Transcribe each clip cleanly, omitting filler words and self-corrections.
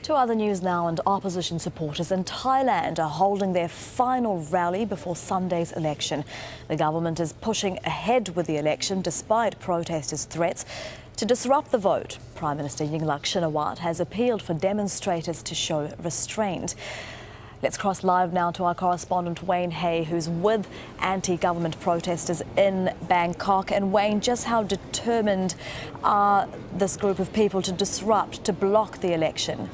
To other news now, and opposition supporters in Thailand are holding their final rally before Sunday's election. The government is pushing ahead with the election despite protesters' threats to disrupt the vote. Prime Minister Yingluck Shinawatra has appealed for demonstrators to show restraint. Let's cross live now to our correspondent Wayne Hay, who's with anti-government protesters in Bangkok. And Wayne, just how determined are this group of people to disrupt, to block the election?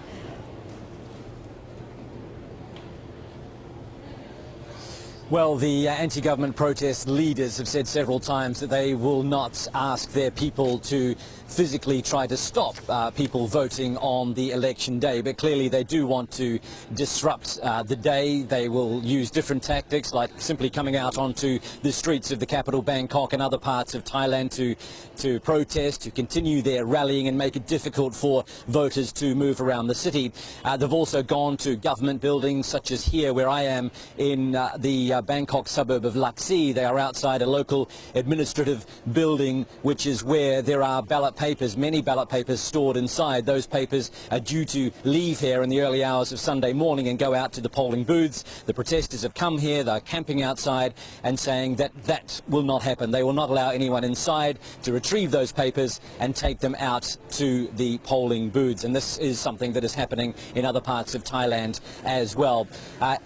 Well, the anti-government protest leaders have said several times that they will not ask their people to physically try to stop people voting on the election day. But clearly they do want to disrupt the day. They will use different tactics, like simply coming out onto the streets of the capital, Bangkok, and other parts of Thailand to protest, to continue their rallying and make it difficult for voters to move around the city. They've also gone to government buildings, such as here where I am in the Bangkok suburb of Laxi. They are outside a local administrative building, which is where there are ballot papers, many ballot papers stored inside. Those papers are due to leave here in the early hours of Sunday morning and go out to the polling booths. The protesters have come here, they're camping outside and saying that that will not happen. They will not allow anyone inside to retrieve those papers and take them out to the polling booths. And this is something that is happening in other parts of Thailand as well.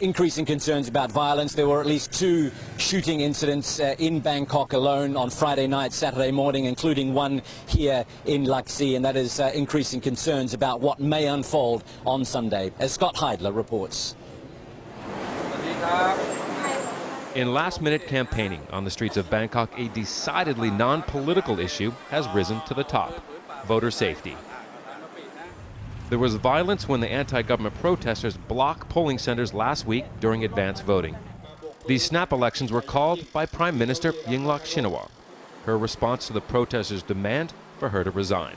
Increasing concerns about violence. There were at least 2 shooting incidents in Bangkok alone on Friday night, Saturday morning, including one here in Laxi, and that is increasing concerns about what may unfold on Sunday, as Scott Heidler reports. In last-minute campaigning on the streets of Bangkok, a decidedly non-political issue has risen to the top: voter safety. There was violence when the anti-government protesters blocked polling centers last week during advance voting. These snap elections were called by Prime Minister Yingluck Shinawatra. Her response to the protesters' demand for her to resign.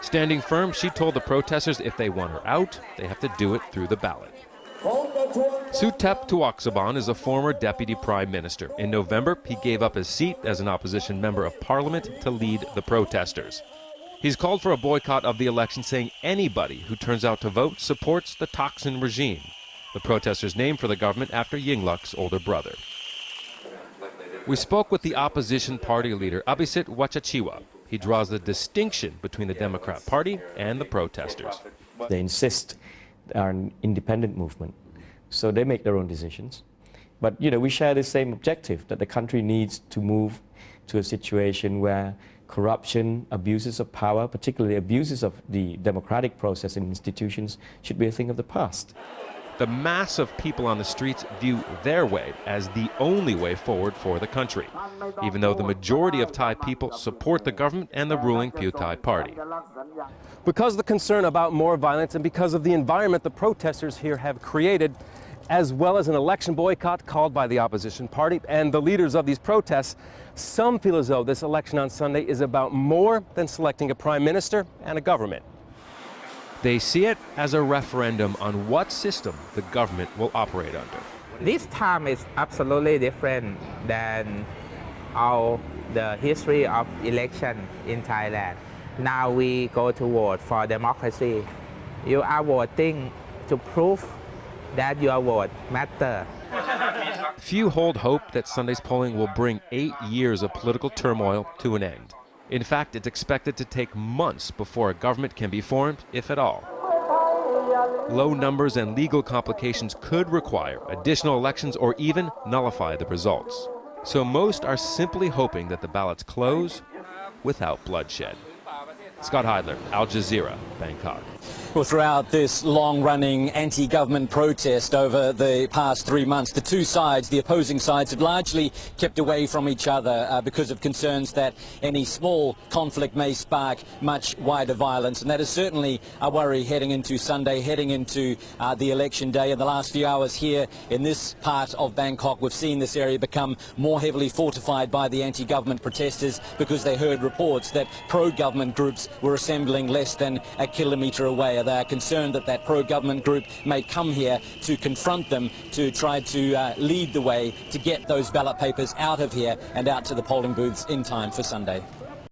Standing firm, she told the protesters if they want her out, they have to do it through the ballot. Suthep Thaugsuban is a former deputy prime minister. In November, he gave up his seat as an opposition member of parliament to lead the protesters. He's called for a boycott of the election, saying anybody who turns out to vote supports the Thaksin regime, the protesters named for the government after Yingluck's older brother. We spoke with the opposition party leader, Abhisit Wachachiwa. He draws the distinction between the Democrat Party and the protesters. They insist they are an independent movement, so they make their own decisions. But we share the same objective, that the country needs to move to a situation where corruption, abuses of power, particularly abuses of the democratic process and institutions, should be a thing of the past. The mass of people on the streets view their way as the only way forward for the country, even though the majority of Thai people support the government and the ruling Pheu Thai party. Because of the concern about more violence and because of the environment the protesters here have created, as well as an election boycott called by the opposition party and the leaders of these protests, some feel as though this election on Sunday is about more than selecting a prime minister and a government. They see it as a referendum on what system the government will operate under. This time is absolutely different than all the history of election in Thailand. Now we go to vote for democracy. You are voting to prove that your vote matters. Few hold hope that Sunday's polling will bring 8 years of political turmoil to an end. In fact, it's expected to take months before a government can be formed, if at all. Low numbers and legal complications could require additional elections or even nullify the results. So most are simply hoping that the ballots close without bloodshed. Scott Heidler, Al Jazeera, Bangkok. Well, throughout this long-running anti-government protest over the past 3 months, the two sides, the opposing sides, have largely kept away from each other because of concerns that any small conflict may spark much wider violence. And that is certainly a worry heading into Sunday, heading into the election day. In the last few hours here in this part of Bangkok, we've seen this area become more heavily fortified by the anti-government protesters because they heard reports that pro-government groups were assembling less than a kilometre away. They are concerned that that pro-government group may come here to confront them, to try to lead the way to get those ballot papers out of here and out to the polling booths in time for Sunday.